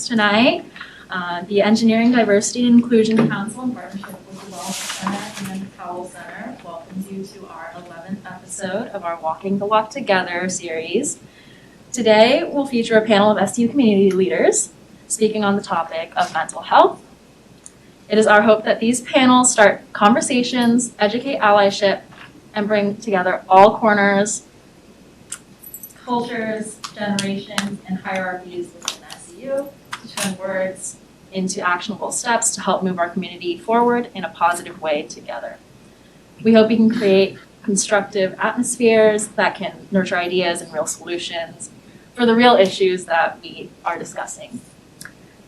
panelists tonight. The Engineering Diversity and Inclusion Council, in partnership with the Wellness Center and the Cowell Center, welcomes you to our 11th episode of our Walking the Walk Together series. Today, we'll feature a panel of SCU community leaders speaking on the topic of mental health. It is our hope that these panels start conversations, educate allyship, and bring together all corners, cultures, generations, and hierarchies within SCU to turn words into actionable steps to help move our community forward in a positive way together. We hope we can create constructive atmospheres that can nurture ideas and real solutions for the real issues that we are discussing.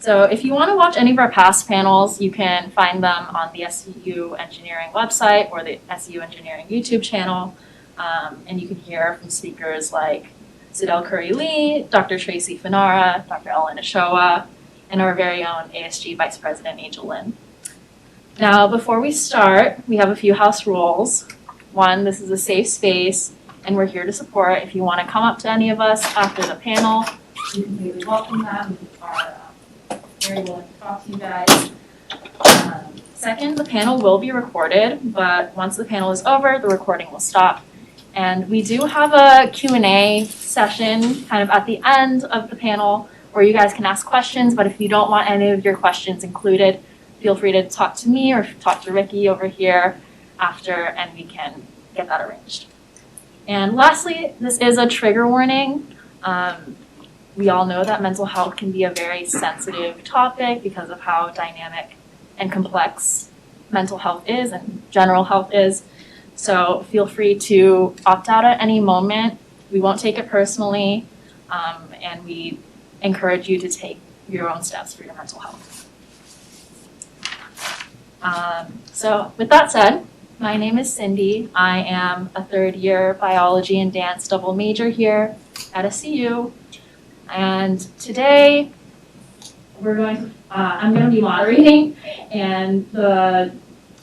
So if you want to watch any of our past panels, you can find them on the SCUengineering website or the SCUengineering YouTube channel. And you can hear from speakers like Sidel Curry-Lee, Dr. Tracy Finara, Dr. Ellen Ashoa, and our very own ASG Vice President Angel Lynn. Now, before we start, we have a few house rules. One, this is a safe space, and we're here to support. If you want to come up to any of us after the panel, you completely welcome that. We are very willing to talk to you guys. Second, the panel will be recorded, but once the panel is over, the recording will stop. And we do have a Q&A session kind of at the end of the panel where you guys can ask questions, but if you don't want any of your questions included, feel free to talk to me or talk to Ricky over here after, and we can get that arranged. And lastly, this is a trigger warning. We all know that mental health can be a very sensitive topic because of how dynamic and complex mental health is and general health is. So feel free to opt out at any moment. We won't take it personally, and we encourage you to take your own steps for your mental health. So with that said, my name is Cindy. I am a third-year biology and dance double major here at SCU. And today, I'm going to be moderating, and the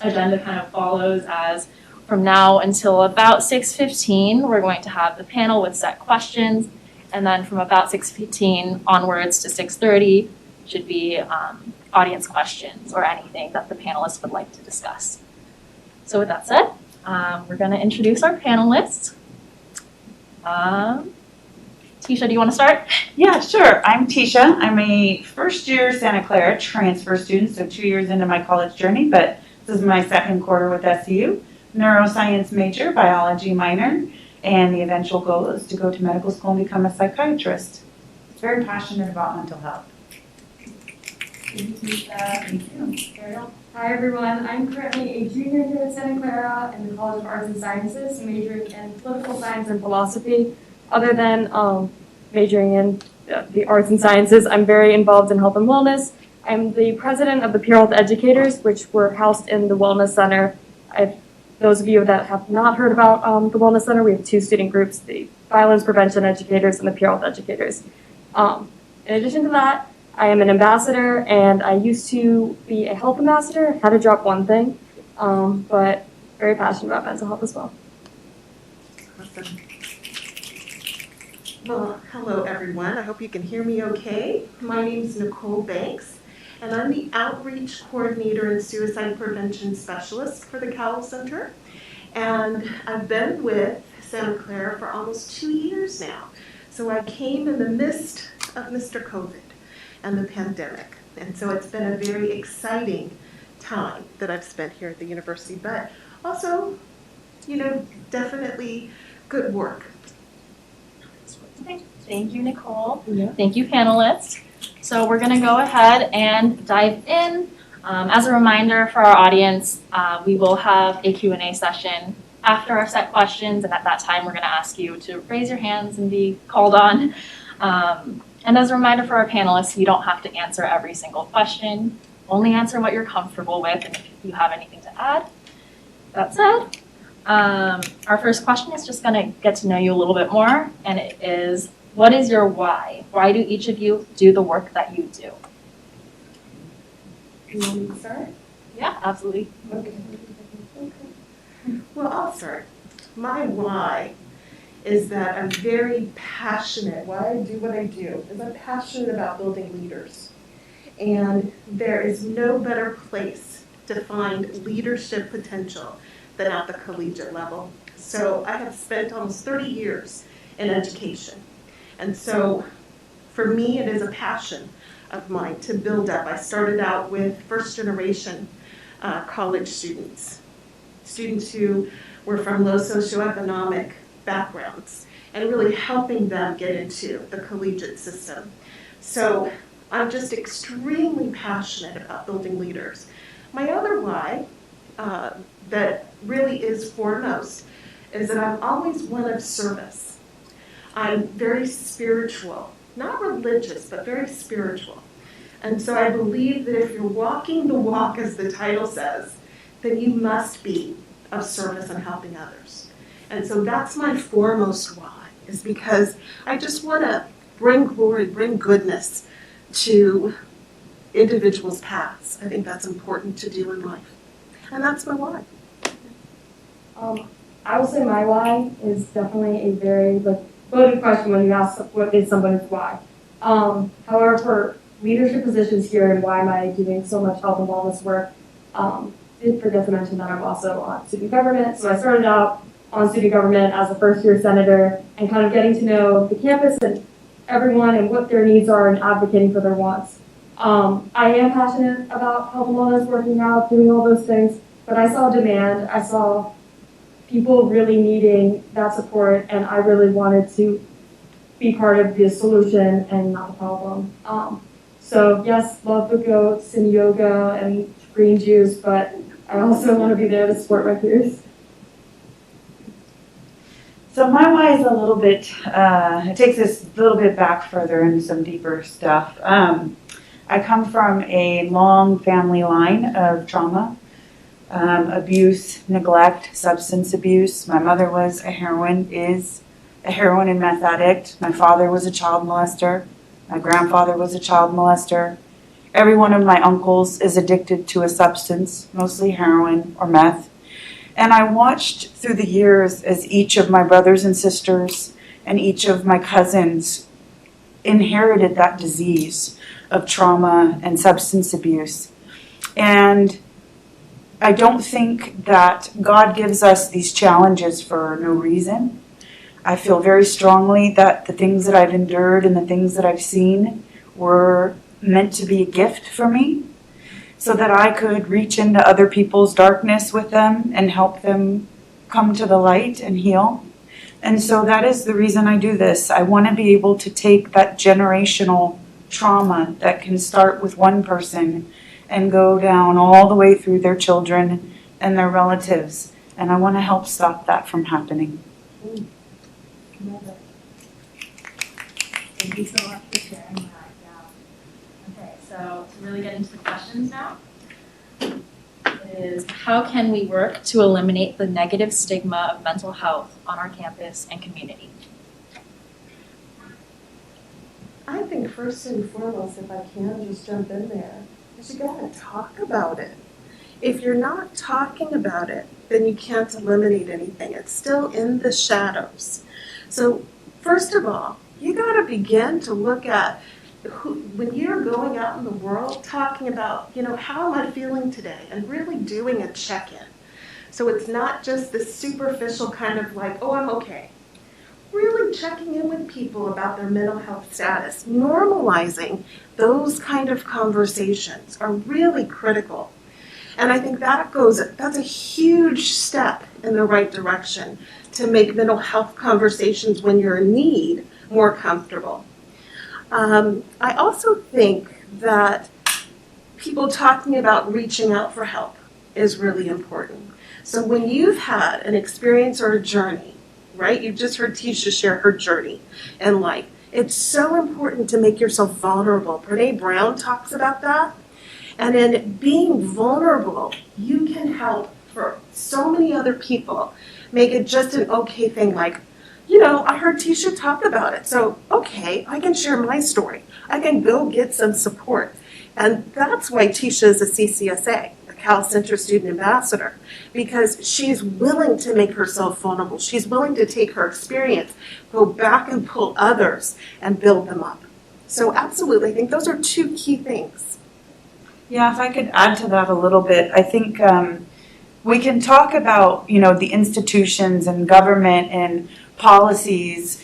agenda kind of follows as from now until about 6:15, we're going to have the panel with set questions, and then from about 6:15 onwards to 6:30 should be audience questions or anything that the panelists would like to discuss. So with that said, we're going to introduce our panelists. Tisha, do you want to start? Yeah, sure. I'm Tisha. I'm a first-year Santa Clara transfer student, so 2 years into my college journey, but this is my second quarter with SCU. Neuroscience major, biology minor, and the eventual goal is to go to medical school and become a psychiatrist. Very passionate about mental health. Thank you. Ariel? Hi everyone, I'm currently a junior here at Santa Clara in the College of Arts and Sciences, majoring in political science and philosophy. Other than majoring in the arts and sciences, I'm very involved in health and wellness. I'm the president of the Peer Health Educators, which were housed in the Wellness Center. Those of you that have not heard about the Wellness Center, we have two student groups, the Violence Prevention Educators and the Peer Health Educators. In addition to that, I am an ambassador, and I used to be a health ambassador. Had to drop one thing, but very passionate about mental health as well. Awesome. Well, hello everyone. I hope you can hear me okay. My name is Nicole Banks, and I'm the Outreach Coordinator and Suicide Prevention Specialist for the Cowell Center. And I've been with Santa Clara for almost 2 years now. So I came in the midst of Mr. COVID and the pandemic. And so it's been a very exciting time that I've spent here at the university, but also, definitely good work. Thank you, Nicole. Yeah. Thank you, panelists. So we're going to go ahead and dive in. As a reminder for our audience, we will have a Q&A session after our set questions, and at that time we're going to ask you to raise your hands and be called on. And as a reminder for our panelists, you don't have to answer every single question. Only answer what you're comfortable with, and if you have anything to add. That said, our first question is just going to get to know you a little bit more, and it is, what is your why? Why do each of you do the work that you do? You want me to start? Yeah, absolutely. Okay. Well, I'll start. My why is that I'm very passionate. Why I do what I do is I'm passionate about building leaders. And there is no better place to find leadership potential than at the collegiate level. So I have spent almost 30 years in education. And so for me, it is a passion of mine to build up. I started out with first generation college students who were from low socioeconomic backgrounds, and really helping them get into the collegiate system. So I'm just extremely passionate about building leaders. My other why that really is foremost is that I'm always one of service. I'm very spiritual, not religious, but very spiritual. And so I believe that if you're walking the walk, as the title says, then you must be of service and helping others. And so that's my foremost why, is because I just want to bring glory, bring goodness to individuals' paths. I think that's important to do in life. And that's my why. I will say my why is definitely a very loaded question when you ask what is somebody's why. However, for leadership positions here and why am I doing so much health and wellness work, did forget to mention that I'm also on student government. So I started out on student government as a first-year senator and kind of getting to know the campus and everyone and what their needs are and advocating for their wants. I am passionate about health and wellness, working out, doing all those things, but I saw demand. I saw people really needing that support, and I really wanted to be part of the solution and not the problem. So yes, love the goats and yoga and green juice, but I also want to be there to support my peers. So my why is a little bit, it takes us a little bit back further into some deeper stuff. I come from a long family line of trauma, abuse, neglect, substance abuse. My mother was is a heroin and meth addict. My father was a child molester. My grandfather was a child molester. Every one of my uncles is addicted to a substance, mostly heroin or meth. And I watched through the years as each of my brothers and sisters and each of my cousins inherited that disease of trauma and substance abuse. And I don't think that God gives us these challenges for no reason. I feel very strongly that the things that I've endured and the things that I've seen were meant to be a gift for me, so that I could reach into other people's darkness with them and help them come to the light and heal. And so that is the reason I do this. I want to be able to take that generational trauma that can start with one person and go down all the way through their children and their relatives. And I want to help stop that from happening. Thank you so much for sharing that. Yeah. Okay, so to really get into the questions now, is how can we work to eliminate the negative stigma of mental health on our campus and community? I think first and foremost, if I can just jump in there, is you gotta talk about it. If you're not talking about it, then you can't eliminate anything. It's still in the shadows. So first of all, you gotta begin to look at when you're going out in the world talking about, how am I feeling today, and really doing a check-in. So it's not just this superficial kind of like, oh, I'm okay. Really checking in with people about their mental health status, normalizing those kind of conversations are really critical. And I think that's a huge step in the right direction to make mental health conversations when you're in need more comfortable. I also think that people talking about reaching out for help is really important. So when you've had an experience or a journey, right? You just heard Tisha share her journey in life. It's so important to make yourself vulnerable. Brene Brown talks about that. And in being vulnerable, you can help for so many other people make it just an okay thing, like, I heard Tisha talk about it, so okay, I can share my story. I can go get some support. And that's why Tisha is a CCSA, a Cowell Center Student Ambassador, because she's willing to make herself vulnerable. She's willing to take her experience, go back and pull others and build them up. So absolutely, I think those are two key things. Yeah, if I could add to that a little bit, I think we can talk about, the institutions and government and policies,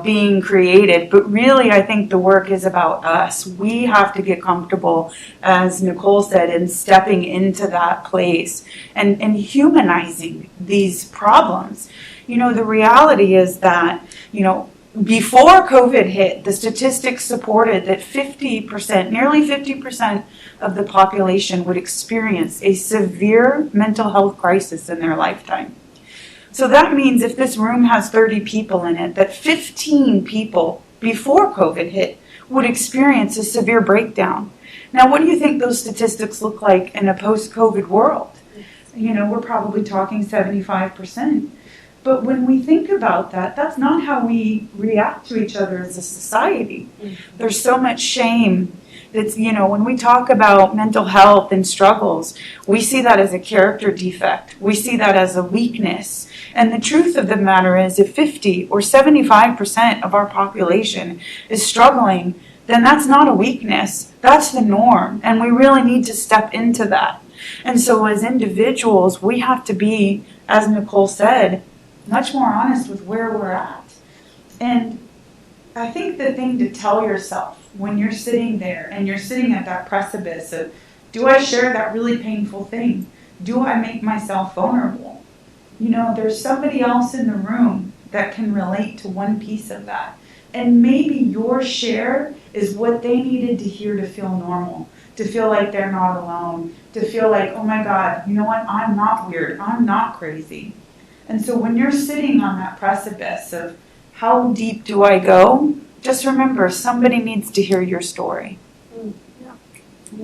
being created, but really I think the work is about us. We have to get comfortable, as Nicole said, in stepping into that place and humanizing these problems. The reality is that, before COVID hit, the statistics supported that 50%, nearly 50% of the population would experience a severe mental health crisis in their lifetime. So that means if this room has 30 people in it, that 15 people before COVID hit would experience a severe breakdown. Now, what do you think those statistics look like in a post-COVID world? We're probably talking 75%. But when we think about that, that's not how we react to each other as a society. There's so much shame. That's, when we talk about mental health and struggles, we see that as a character defect. We see that as a weakness. And the truth of the matter is, if 50 or 75% of our population is struggling, then that's not a weakness. That's the norm. And we really need to step into that. And so as individuals, we have to be, as Nicole said, much more honest with where we're at. And I think the thing to tell yourself when you're sitting there and you're sitting at that precipice of, do I share that really painful thing? Do I make myself vulnerable? There's somebody else in the room that can relate to one piece of that. And maybe your share is what they needed to hear to feel normal, to feel like they're not alone, to feel like, oh my God, you know what? I'm not weird. I'm not crazy. And so when you're sitting on that precipice of how deep do I go, just remember somebody needs to hear your story.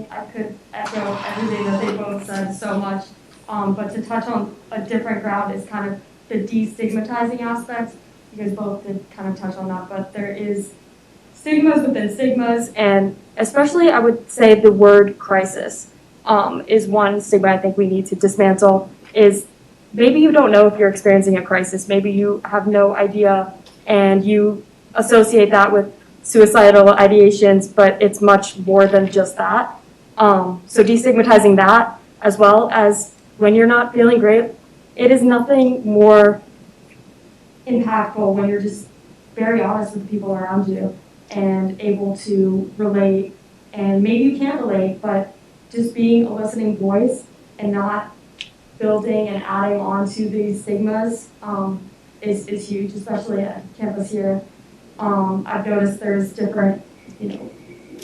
I could echo everything that they both said so much, but to touch on a different ground is kind of the destigmatizing aspect. You guys both did kind of touch on that, but there is stigmas within stigmas, and especially I would say the word crisis is one stigma I think we need to dismantle. Is maybe you don't know if you're experiencing a crisis. Maybe you have no idea and you associate that with suicidal ideations, but it's much more than just that. So destigmatizing that, as well as when you're not feeling great, it is nothing more impactful when you're just very honest with the people around you and able to relate. And maybe you can't relate, but just being a listening voice and not building and adding on to these stigmas is huge, especially at campus here. I've noticed there's different,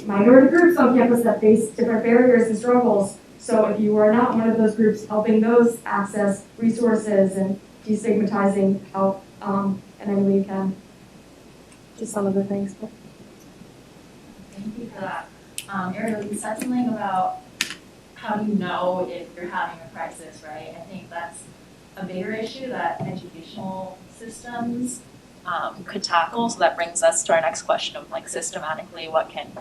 minority groups on campus that face different barriers and struggles. So if you are not one of those groups, helping those access resources and destigmatizing help in any way you can. Just some of the things. But. Thank you for that. Ariel, you said something about how do you know if you're having a crisis, right? I think that's a bigger issue that educational systems could tackle. So that brings us to our next question of systematically, what can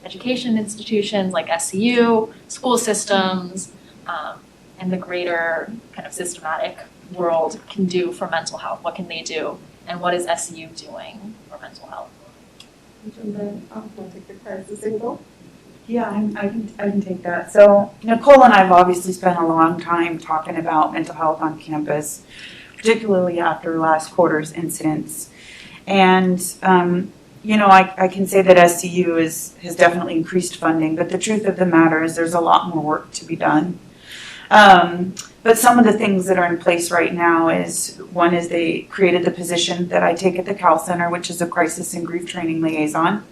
education institutions like SCU, school systems, and the greater kind of systematic world can do for mental health? What can they do? And what is SCU doing for mental health? Yeah, I can take that. So Nicole and I have obviously spent a long time talking about mental health on campus, particularly after last quarter's incidents. And, I can say that SCU has definitely increased funding, but the truth of the matter is there's a lot more work to be done. But some of the things that are in place right now is, one is they created the position that I take at the Cowell Center, which is a crisis and grief training liaison.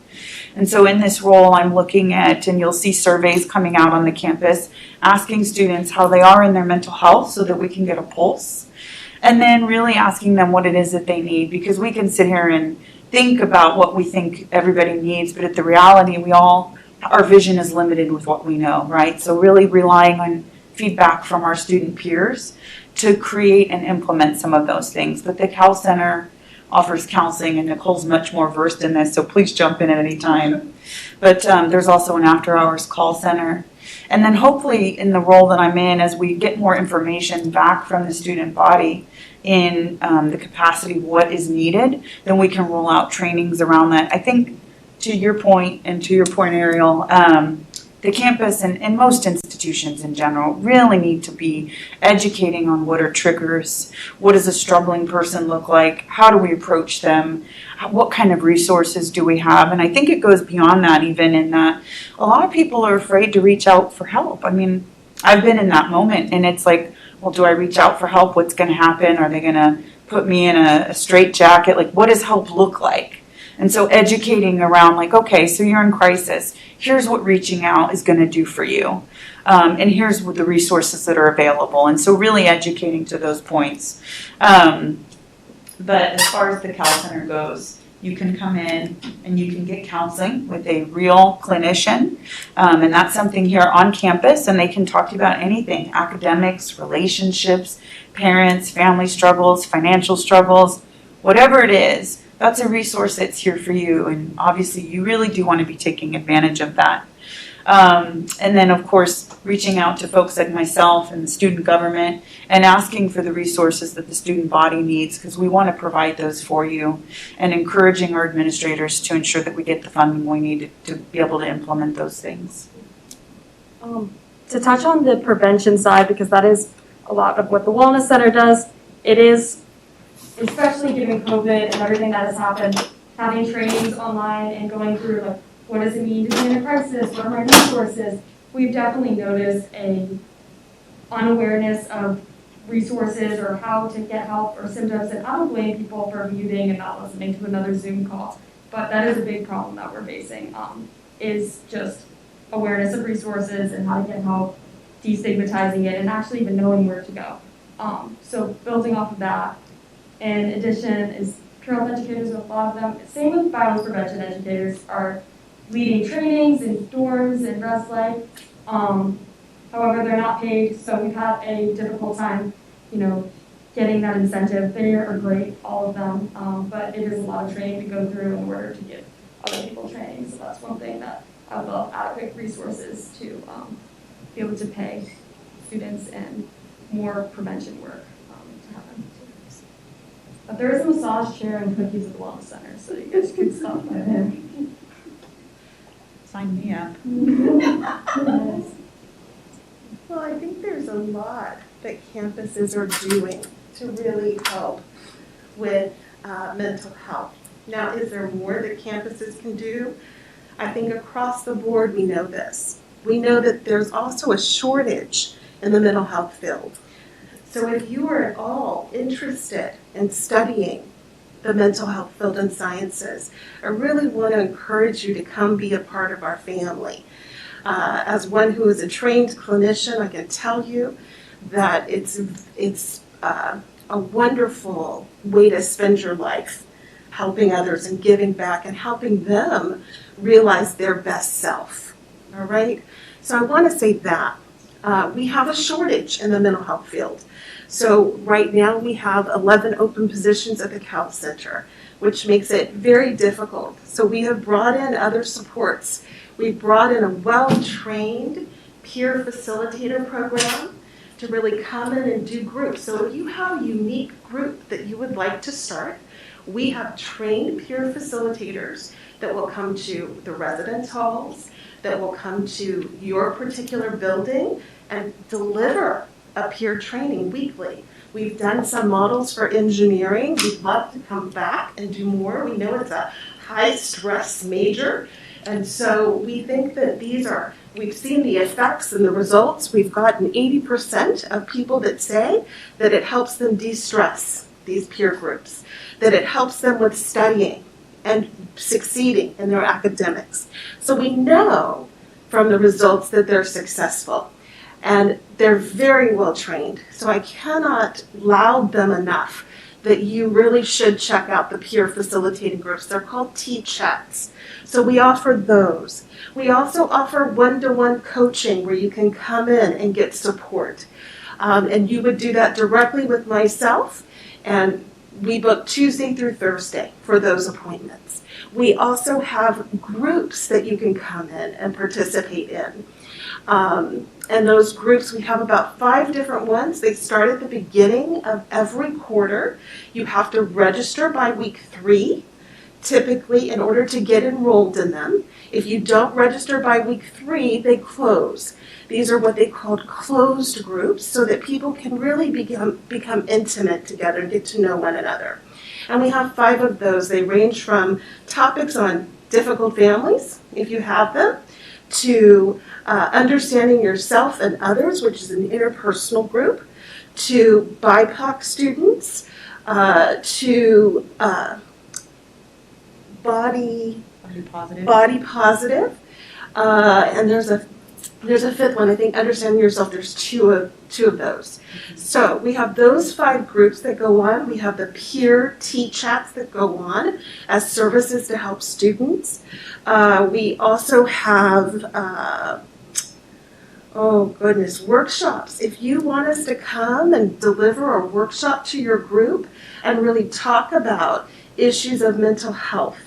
And so in this role, I'm looking at, and you'll see surveys coming out on the campus, asking students how they are in their mental health so that we can get a pulse. And then really asking them what it is that they need, because we can sit here and think about what we think everybody needs, but at the reality, our vision is limited with what we know, right? So really relying on feedback from our student peers to create and implement some of those things. But the Cowell Center offers counseling, and Nicole's much more versed in this, so please jump in at any time. But there's also an after-hours call center. And then hopefully in the role that I'm in, as we get more information back from the student body in the capacity of what is needed, then we can roll out trainings around that. I think to your point, Ariel, the campus and most institutions in general really need to be educating on what are triggers, what does a struggling person look like, how do we approach them, what kind of resources do we have. And I think it goes beyond that, even in that a lot of people are afraid to reach out for help. I mean, I've been in that moment, and it's like, well, do I reach out for help? What's going to happen? Are they going to put me in a straitjacket? Like, what does help look like? And so educating around, like, okay, so you're in crisis. Here's what reaching out is going to do for you. And here's what the resources that are available. And so really educating to those points. But as far as the Cowell Center goes, you can come in and you can get counseling with a real clinician. And that's something here on campus, and they can talk to you about anything: academics, relationships, parents, family struggles, financial struggles, whatever it is. That's a resource that's here for you, and obviously you really do want to be taking advantage of that. And then, of course, reaching out to folks like myself and the student government and asking for the resources that the student body needs, because we want to provide those for you, and encouraging our administrators to ensure that we get the funding we need to be able to implement those things. To touch on the prevention side, because that is a lot of what the Wellness Center does, it is, especially given COVID and everything that has happened, having trainings online and going through, like, what does it mean to be in a crisis? What are my resources? We've definitely noticed a unawareness of resources or how to get help or symptoms. And I don't blame people for muting and not listening to another Zoom call, but that is a big problem that we're facing, is just awareness of resources and how to get help, destigmatizing it, and actually even knowing where to go. So building off of that, in addition, is peer health educators, a lot of them, same with violence prevention educators, are leading trainings in dorms and res life. However, they're not paid, so we've had a difficult time, getting that incentive. They are great, all of them, but it is a lot of training to go through in order to give other people training. So that's one thing that I would love adequate resources to be able to pay students and more prevention work to happen. But there is a massage chair and cookies at the Wellness Center, so you guys can stop by there. Sign me up. Well, I think there's a lot that campuses are doing to really help with mental health. Now, is there more that campuses can do? I think across the board we know this. We know that there's also a shortage in the mental health field. So if you are at all interested in studying the mental health field and sciences, I really want to encourage you to come be a part of our family. As one who is a trained clinician, I can tell you that it's a wonderful way to spend your life, helping others and giving back and helping them realize their best self. All right? So I want to say that we have a shortage in the mental health field. So right now we have 11 open positions at the Cowell Center, which makes it very difficult. So we have brought in other supports. We've brought in a well-trained peer facilitator program to really come in and do groups. So if you have a unique group that you would like to start, we have trained peer facilitators that will come to the residence halls, that will come to your particular building and deliver a peer training weekly. We've done some models for engineering. We'd love to come back and do more. We know it's a high stress major. And so we think that we've seen the effects and the results. We've gotten 80% of people that say that it helps them de-stress, these peer groups, that it helps them with studying and succeeding in their academics. So we know from the results that they're successful. And they're very well trained. So I cannot laud them enough that you really should check out the peer facilitating groups. They're called T-chats. So we offer those. We also offer one-to-one coaching where you can come in and get support. And you would do that directly with myself. And we book Tuesday through Thursday for those appointments. We also have groups that you can come in and participate in. And those groups, we have about 5 different ones. They start at the beginning of every quarter. You have to register by week 3, typically, in order to get enrolled in them. If you don't register by week 3, they close. These are what they called closed groups so that people can really become intimate together and get to know one another. And we have 5 of those. They range from topics on difficult families, if you have them, to understanding yourself and others, which is an interpersonal group, to BIPOC students, to body positive, and there's a 5th one, I think, understanding yourself. There's two of those. So we have those 5 groups that go on. We have the peer T-chats that go on as services to help students. We also have, workshops. If you want us to come and deliver a workshop to your group and really talk about issues of mental health,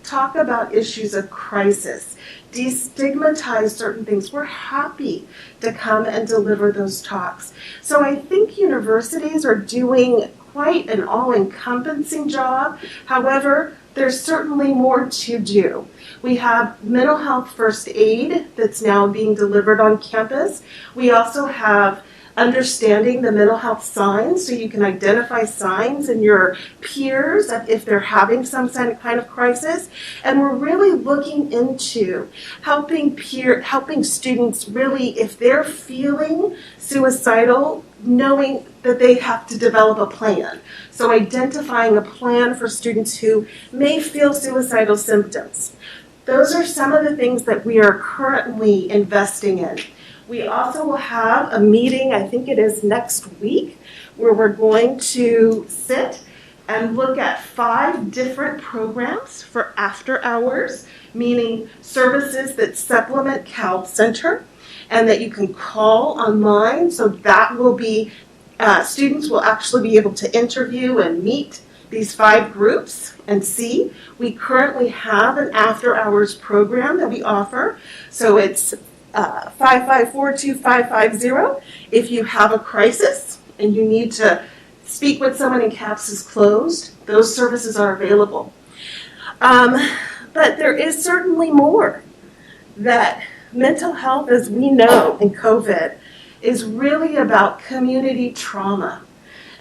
talk about issues of crisis, destigmatize certain things, we're happy to come and deliver those talks. So I think universities are doing quite an all-encompassing job. However, there's certainly more to do. We have mental health first aid that's now being delivered on campus. We also have understanding the mental health signs, so you can identify signs in your peers if they're having some kind of crisis. And we're really looking into helping students really, if they're feeling suicidal, knowing that they have to develop a plan. So identifying a plan for students who may feel suicidal symptoms. Those are some of the things that we are currently investing in. We also will have a meeting, I think it is next week, where we're going to sit and look at 5 different programs for after hours, meaning services that supplement Cowell Center and that you can call online. So that will be, students will actually be able to interview and meet these 5 groups and see. We currently have an after hours program that we offer. So it's 554-2550. If you have a crisis and you need to speak with someone and CAPS is closed, those services are available. But there is certainly more. That mental health, as we know in COVID, is really about community trauma.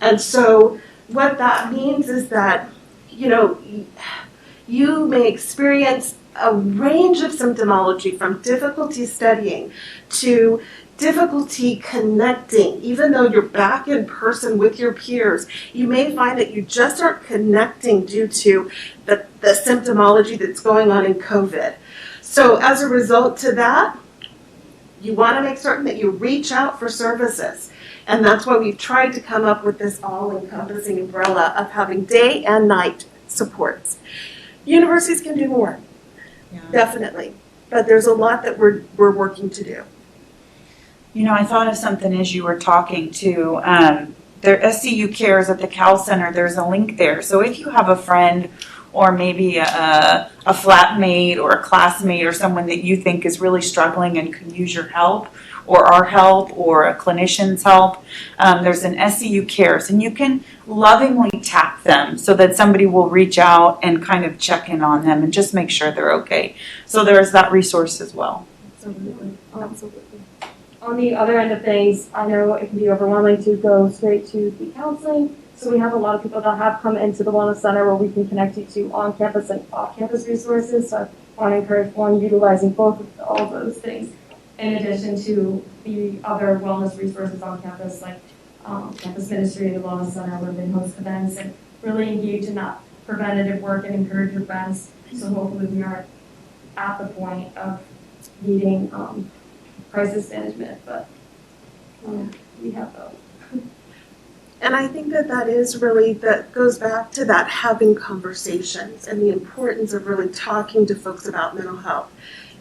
And so what that means is that, you may experience a range of symptomology from difficulty studying to difficulty connecting. Even though you're back in person with your peers, you may find that you just aren't connecting due to the symptomology that's going on in COVID. So as a result to that, you want to make certain that you reach out for services. And that's why we've tried to come up with this all-encompassing umbrella of having day and night supports. Universities can do more. Yeah. Definitely. But there's a lot that we're working to do. I thought of something as you were talking to their SCU Cares at the Cowell Center. There's a link there. So if you have a friend or maybe a flatmate or a classmate or someone that you think is really struggling and could use your help or our help or a clinician's help, there's an SCU Cares, and you can lovingly tap them so that somebody will reach out and kind of check in on them and just make sure they're okay. So there's that resource as well. Absolutely. On the other end of things, I know it can be overwhelming to go straight to the counseling. So we have a lot of people that have come into the Wellness Center where we can connect you to on-campus and off-campus resources. So I want to encourage one utilizing both of all of those things, in addition to the other wellness resources on campus, like campus ministry and the Wellness Center, where they host events and really engage in that preventative work and encourage events. So hopefully we aren't at the point of needing crisis management, but we have those. And I think that is really, that goes back to that having conversations and the importance of really talking to folks about mental health.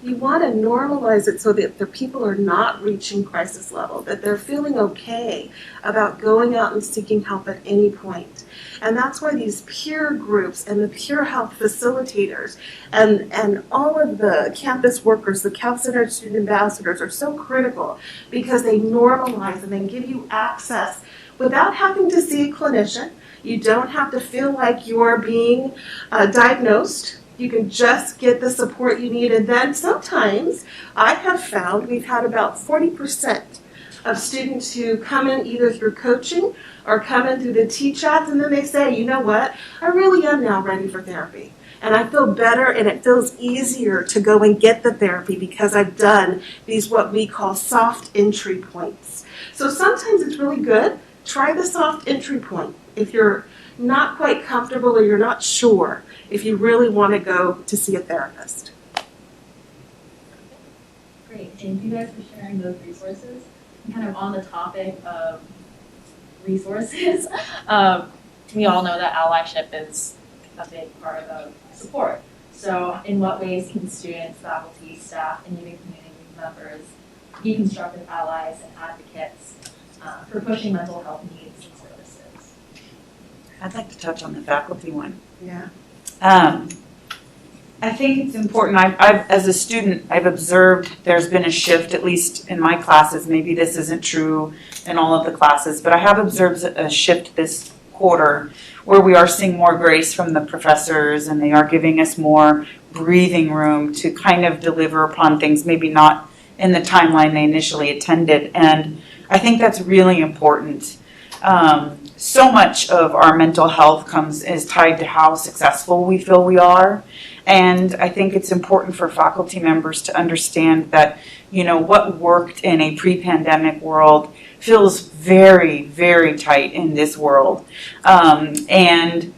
You want to normalize it so that the people are not reaching crisis level, that they're feeling okay about going out and seeking help at any point. And that's why these peer groups and the peer health facilitators and all of the campus workers, the Cowell Center student ambassadors are so critical, because they normalize and they give you access without having to see a clinician. You don't have to feel like you're being diagnosed You can just get the support you need. And then sometimes I have found we've had about 40% of students who come in either through coaching or come in through the T-chats, and then they say, you know what, I really am now ready for therapy. And I feel better, and it feels easier to go and get the therapy because I've done these what we call soft entry points. So sometimes it's really good. Try the soft entry point if you're not quite comfortable or you're not sure if you really want to go to see a therapist. Great, thank you guys for sharing those resources. And kind of on the topic of resources, we all know that allyship is a big part of support. So in what ways can students, faculty, staff, and even community members be constructive allies and advocates for pushing mental health needs and services? I'd like to touch on the faculty one. Yeah. I think it's important. I've, as a student, I've observed there's been a shift, at least in my classes. Maybe this isn't true in all of the classes, but I have observed a shift this quarter where we are seeing more grace from the professors, and they are giving us more breathing room to kind of deliver upon things, maybe not in the timeline they initially intended. And I think that's really important. So much of our mental health is tied to how successful we feel we are. And I think it's important for faculty members to understand that, what worked in a pre-pandemic world feels very, very tight in this world. And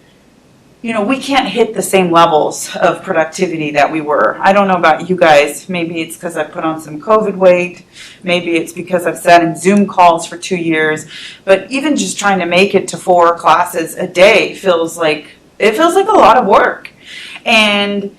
we can't hit the same levels of productivity that we were. I don't know about you guys. Maybe it's because I put on some COVID weight. Maybe it's because I've sat in Zoom calls for 2 years. But even just trying to make it to 4 classes a day feels like a lot of work. And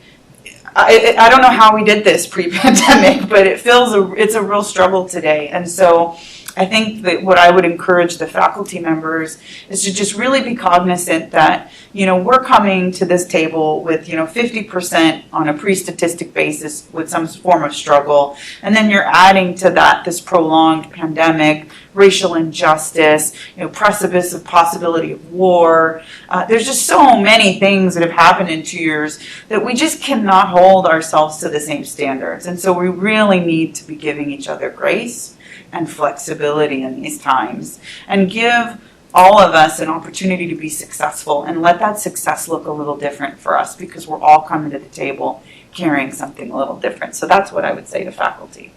I don't know how we did this pre-pandemic, but it's a real struggle today. And so I think that what I would encourage the faculty members is to just really be cognizant that, we're coming to this table with, 50% on a pre-statistic basis with some form of struggle. And then you're adding to that this prolonged pandemic, racial injustice, precipice of possibility of war. There's just so many things that have happened in 2 years that we just cannot hold ourselves to the same standards. And so we really need to be giving each other grace and flexibility in these times, and give all of us an opportunity to be successful, and let that success look a little different for us, because we're all coming to the table carrying something a little different. So that's what I would say to faculty.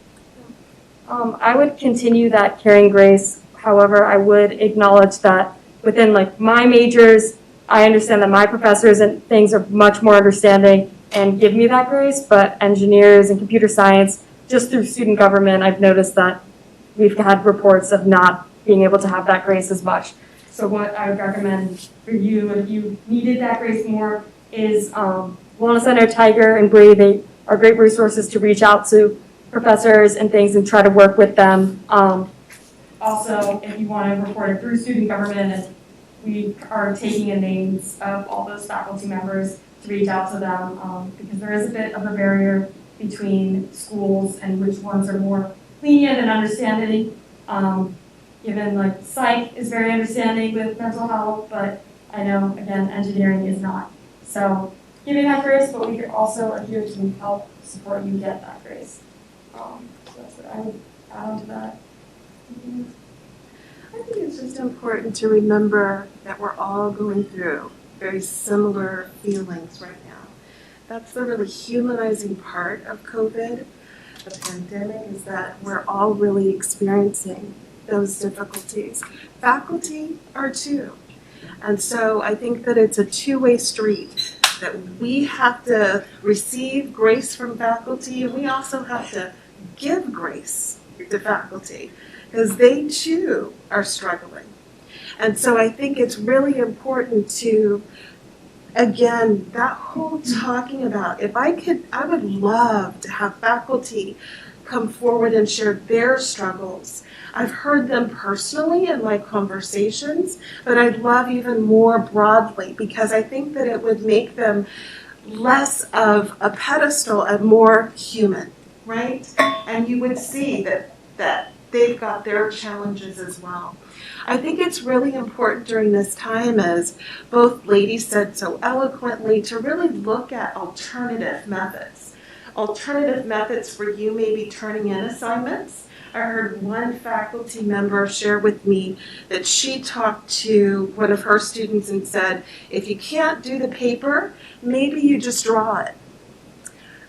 I would continue that caring grace. However, I would acknowledge that within my majors, I understand that my professors and things are much more understanding and give me that grace, but engineers and computer science, just through student government, I've noticed that we've had reports of not being able to have that grace as much. So what I would recommend for you, if you needed that grace more, is Wellness Center, Tiger, and Brave. They are great resources to reach out to professors and things and try to work with them. Also, if you want to report it through student government, and we are taking in names of all those faculty members to reach out to them, because there is a bit of a barrier between schools and which ones are more lenient and understanding. Given psych is very understanding with mental health, but I know, again, engineering is not. So giving that grace, but we also are here to help support you get that grace. So that's what I would add on to that. I think it's just important to remember that we're all going through very similar feelings right now. That's the really humanizing part of COVID, the pandemic, is that we're all really experiencing those difficulties. Faculty are too. And so I think that it's a two-way street, that we have to receive grace from faculty, and we also have to give grace to faculty, because they too are struggling. And so I think it's really important to, again, that whole talking about, I would love to have faculty come forward and share their struggles. I've heard them personally in my conversations, but I'd love even more broadly, because I think that it would make them less of a pedestal and more human, right? And you would see that they've got their challenges as well. I think it's really important during this time, as both ladies said so eloquently, to really look at alternative methods. Alternative methods for you may be turning in assignments. I heard one faculty member share with me that she talked to one of her students and said, if you can't do the paper, maybe you just draw it.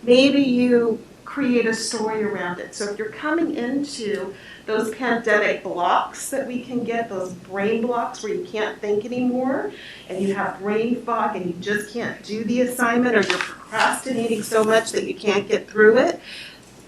Maybe you create a story around it. So if you're coming into those pandemic blocks that we can get, those brain blocks where you can't think anymore, and you have brain fog and you just can't do the assignment, or you're procrastinating so much that you can't get through it,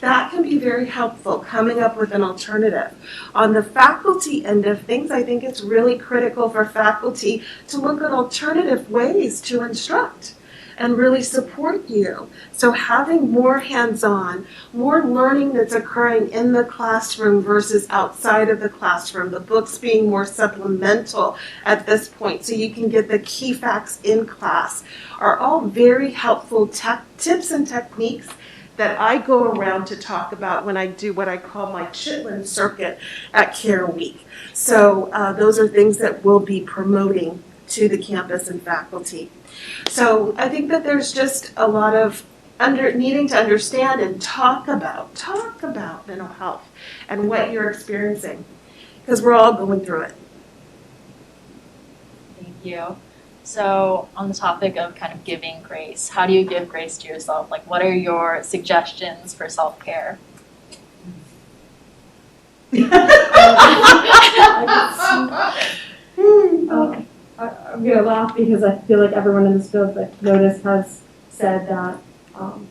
that can be very helpful, coming up with an alternative. On the faculty end of things, I think it's really critical for faculty to look at alternative ways to instruct and really support you. So having more hands-on, more learning that's occurring in the classroom versus outside of the classroom, the books being more supplemental at this point so you can get the key facts in class, are all very helpful tips and techniques that I go around to talk about when I do what I call my Chitlin circuit at Care Week. So those are things that we'll be promoting to the campus and faculty. So I think that there's just a lot of needing to understand and talk about mental health and what you're experiencing, because we're all going through it. Thank you. So on the topic of kind of giving grace, how do you give grace to yourself? Like, what are your suggestions for self-care? I'm gonna laugh because I feel like everyone in this field that noticed has said that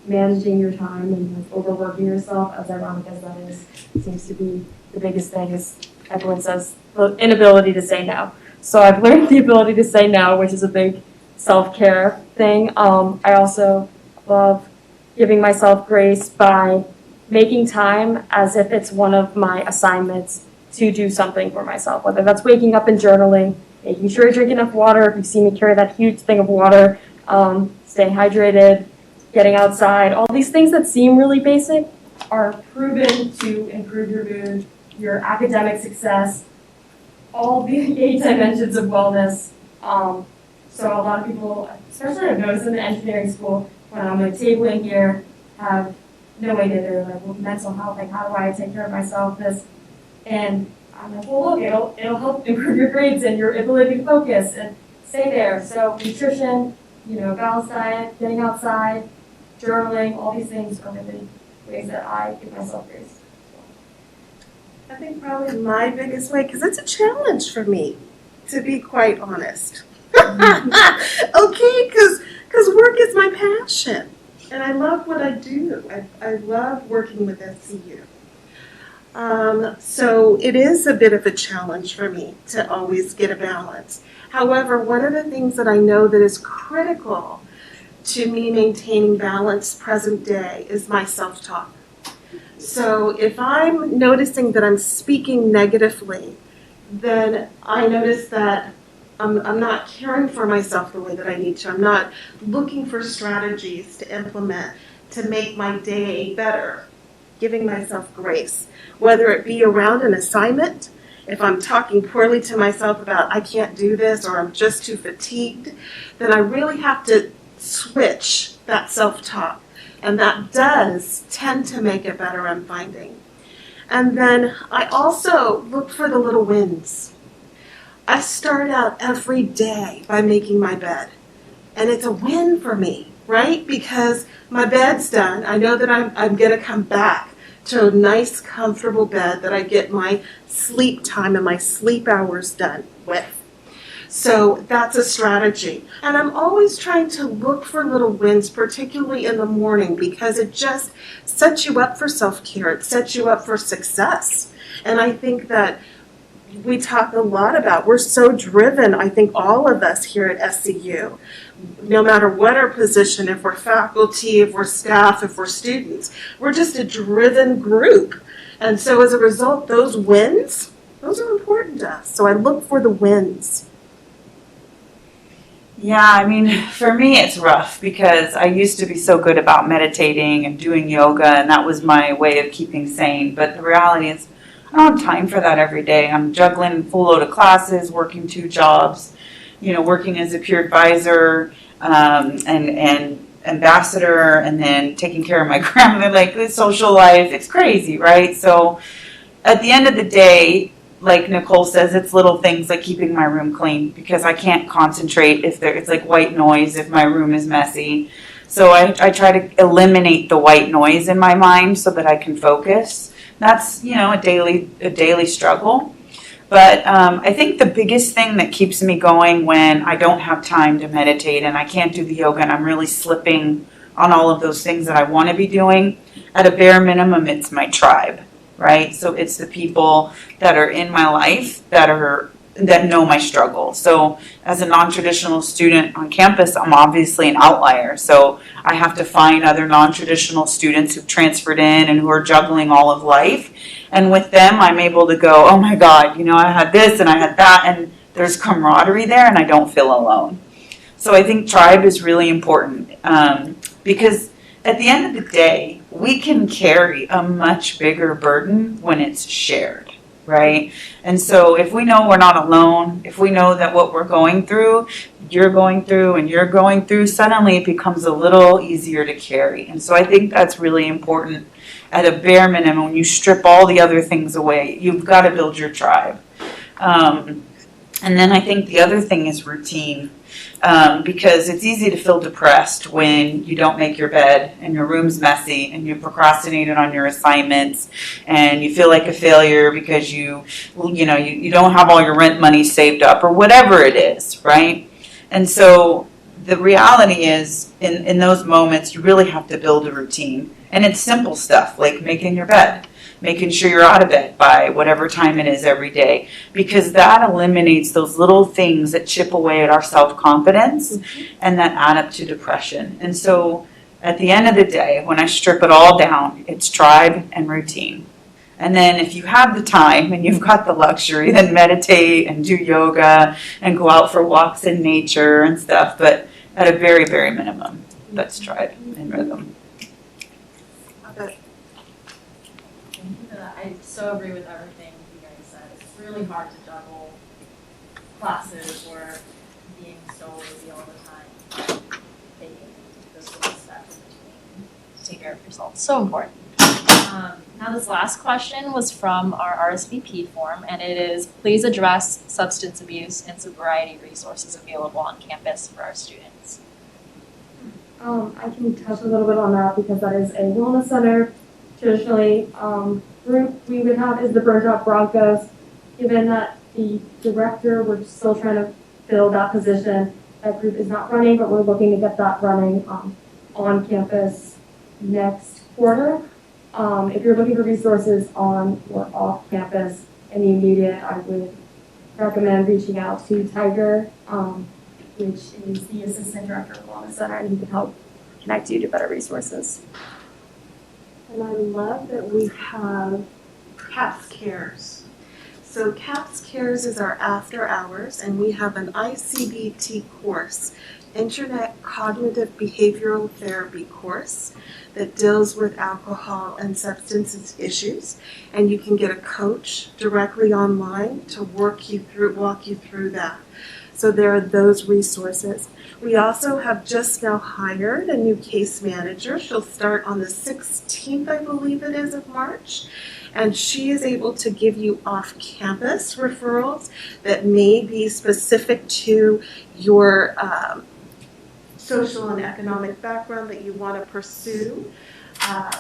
managing your time and like, overworking yourself, as ironic as that is, seems to be the biggest thing. Is everyone says the inability to say no. So I've learned the ability to say no, which is a big self-care thing. I also love giving myself grace by making time as if it's one of my assignments to do something for myself, whether that's waking up and journaling, making sure you drink enough water. If you see me carry that huge thing of water, staying hydrated, getting outside, all these things that seem really basic are proven to improve your mood, your academic success, all the 8 dimensions of wellness. So a lot of people, especially I've noticed in the engineering school, when I'm like tabling here, have no idea. They're like, well, mental health, like how do I take care of myself, this, and I'm like, well, look, it'll help improve your grades and your ability to focus and stay there. So nutrition, balanced diet, getting outside, journaling, all these things are really ways that I give myself grace. I think probably my biggest way, because it's a challenge for me, to be quite honest. Okay, because work is my passion, and I love what I do. I love working with SCU. So it is a bit of a challenge for me to always get a balance. However, one of the things that I know that is critical to me maintaining balance present day is my self-talk. So if I'm noticing that I'm speaking negatively, then I notice that I'm not caring for myself the way that I need to. I'm not looking for strategies to implement to make my day better, giving myself grace, whether it be around an assignment. If I'm talking poorly to myself about I can't do this or I'm just too fatigued, then I really have to switch that self-talk. And that does tend to make it better, I'm finding. And then I also look for the little wins. I start out every day by making my bed. And it's a win for me, right? Because my bed's done. I know that I'm going to come back to a nice, comfortable bed that I get my sleep time and my sleep hours done with. So that's a strategy. And I'm always trying to look for little wins, particularly in the morning, because it just sets you up for self-care. It sets you up for success. And I think that we talk a lot about, we're so driven, I think all of us here at SCU, no matter what our position, if we're faculty, if we're staff, if we're students, we're just a driven group. And so as a result, those wins, those are important to us. So I look for the wins. Yeah, I mean, for me it's rough because I used to be so good about meditating and doing yoga, and that was my way of keeping sane. But the reality is I don't have time for that every day. I'm juggling a full load of classes, working 2 jobs, working as a peer advisor, and ambassador, and then taking care of my grandmother, like the social life. It's crazy, right? So at the end of the day, like Nicole says, it's little things like keeping my room clean, because I can't concentrate if it's like white noise if my room is messy. So I try to eliminate the white noise in my mind so that I can focus. That's, a daily struggle. But I think the biggest thing that keeps me going when I don't have time to meditate and I can't do the yoga and I'm really slipping on all of those things that I want to be doing, at a bare minimum, it's my tribe, right? So it's the people that are in my life that know my struggle. So as a non-traditional student on campus, I'm obviously an outlier. So I have to find other non-traditional students who've transferred in and who are juggling all of life. And with them, I'm able to go, oh my God, I had this and I had that, and there's camaraderie there and I don't feel alone. So I think tribe is really important, because at the end of the day, we can carry a much bigger burden when it's shared. Right? And so if we know we're not alone, if we know that what we're going through, you're going through and you're going through, suddenly it becomes a little easier to carry. And so I think that's really important. At a bare minimum, when you strip all the other things away, you've got to build your tribe. And then I think the other thing is routine, because it's easy to feel depressed when you don't make your bed and your room's messy and you procrastinated on your assignments and you feel like a failure because you don't have all your rent money saved up or whatever it is, right? And so the reality is, in those moments, you really have to build a routine. And it's simple stuff like making your bed, making sure you're out of bed by whatever time it is every day, because that eliminates those little things that chip away at our self-confidence and that add up to depression. And so at the end of the day, when I strip it all down, it's tribe and routine. And then if you have the time and you've got the luxury, then meditate and do yoga and go out for walks in nature and stuff. But at a very, very minimum, that's tribe and rhythm. I so agree with everything you guys said. It's really hard to juggle classes or being so busy all the time, taking those little steps in between to take care of yourself. So important. Now this last question was from our RSVP form, and it is, please address substance abuse and sobriety resources available on campus for our students. I can touch a little bit on that because that is a wellness center. Traditionally, group we would have is the Burnt Out Broncos. Given that the director, we're still trying to fill that position. That group is not running, but we're looking to get that running on campus next quarter. If you're looking for resources on or off campus in the immediate, I would recommend reaching out to Tiger, which is the assistant director of the Wellness Center, and he can help connect you to better resources. And I love that we have CAPS Cares. So CAPS Cares is our after hours, and we have an ICBT course, Internet Cognitive Behavioral Therapy course, that deals with alcohol and substance issues. And you can get a coach directly online to walk you through that. So there are those resources. We also have just now hired a new case manager. She'll start on the 16th, I believe it is, of March. And she is able to give you off-campus referrals that may be specific to your social and economic background that you want to pursue.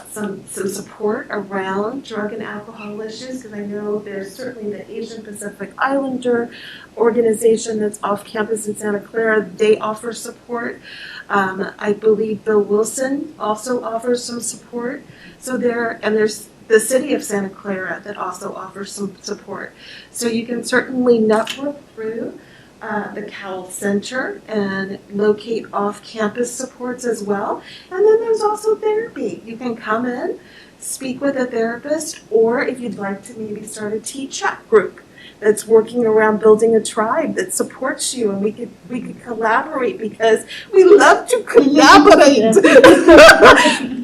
Some support around drug and alcohol issues, because I know there's certainly the Asian Pacific Islander organization that's off campus in Santa Clara. They offer support. I believe Bill Wilson also offers some support. So there's the city of Santa Clara that also offers some support. So you can certainly network through the Cowell Center and locate off-campus supports as well. And then there's also therapy. You can come in, speak with a therapist, or if you'd like to maybe start a T-chat group, that's working around building a tribe that supports you, and we could collaborate because we love to collaborate.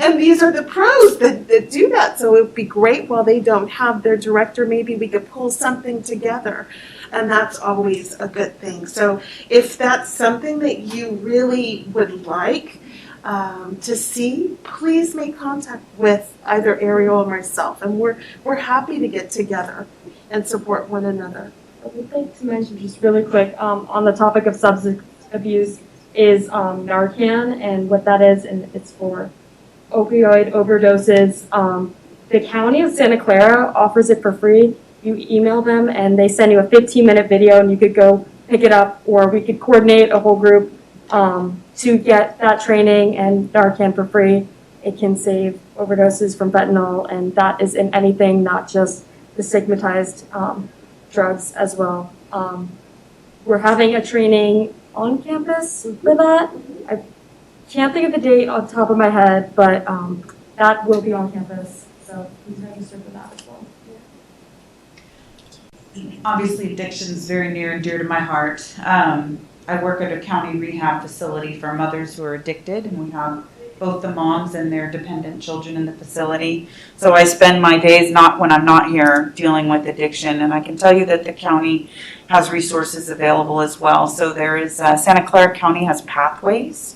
And these are the pros that do that. So it would be great while they don't have their director, maybe we could pull something together. And that's always a good thing. So if that's something that you really would like to see, please make contact with either Ariel or myself. And we're happy to get together and support one another. I would like to mention just really quick on the topic of substance abuse is Narcan and what that is, and it's for opioid overdoses. The county of Santa Clara offers it for free. You email them and they send you a 15-minute video and you could go pick it up, or we could coordinate a whole group to get that training and Narcan for free. It can save overdoses from fentanyl, and that is in anything, not just the stigmatized drugs as well. We're having a training on campus for that. I can't think of the date off the top of my head, but that will be on campus, so please register for that as well. Obviously, addiction is very near and dear to my heart. I work at a county rehab facility for mothers who are addicted, and we have both the moms and their dependent children in the facility. So I spend my days, not when I'm not here, dealing with addiction. And I can tell you that the county has resources available as well. So there is, Santa Clara County has Pathways,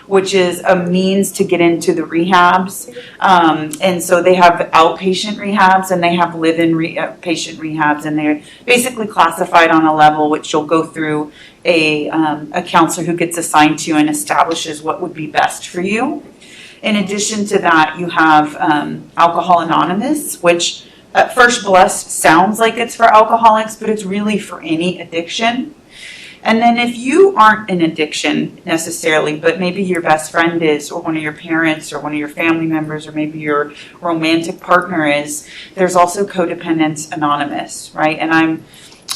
which is a means to get into the rehabs. And so they have outpatient rehabs and they have live-in patient rehabs, and they're basically classified on a level which you'll go through a counselor who gets assigned to you and establishes what would be best for you. In addition to that, you have Alcohol Anonymous, which at first blush sounds like it's for alcoholics, but it's really for any addiction. And then if you aren't in addiction necessarily, but maybe your best friend is, or one of your parents, or one of your family members, or maybe your romantic partner is, there's also Codependence Anonymous, right? And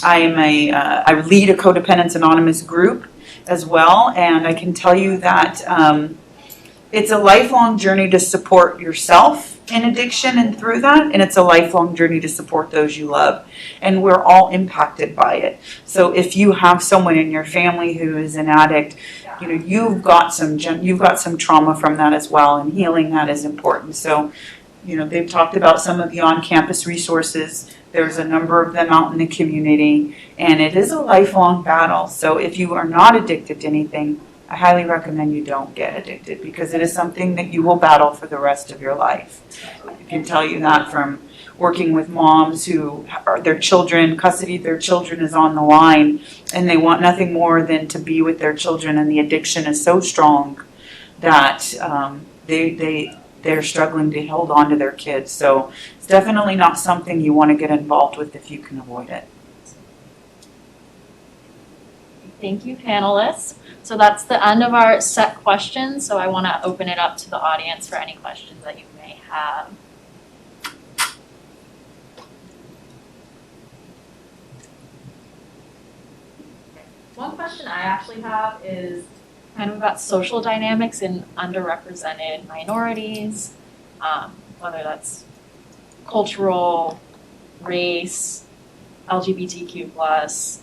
I lead a Codependence Anonymous group as well, and I can tell you that it's a lifelong journey to support yourself in addiction and through that, and it's a lifelong journey to support those you love, and we're all impacted by it. So if you have someone in your family who is an addict, you know, you've got some trauma from that as well, and healing that is important. So, you know, they've talked about some of the on-campus resources. There's a number of them out in the community, and it is a lifelong battle. So if you are not addicted to anything, I highly recommend you don't get addicted, because it is something that you will battle for the rest of your life. I can tell you that from working with moms who are their children, custody of their children is on the line, and they want nothing more than to be with their children, and the addiction is so strong that they're struggling to hold on to their kids. So it's definitely not something you want to get involved with if you can avoid it. Thank you, panelists. So that's the end of our set questions. So I want to open it up to the audience for any questions that you may have. One question I actually have is kind of about social dynamics in underrepresented minorities, whether that's cultural, race, LGBTQ+,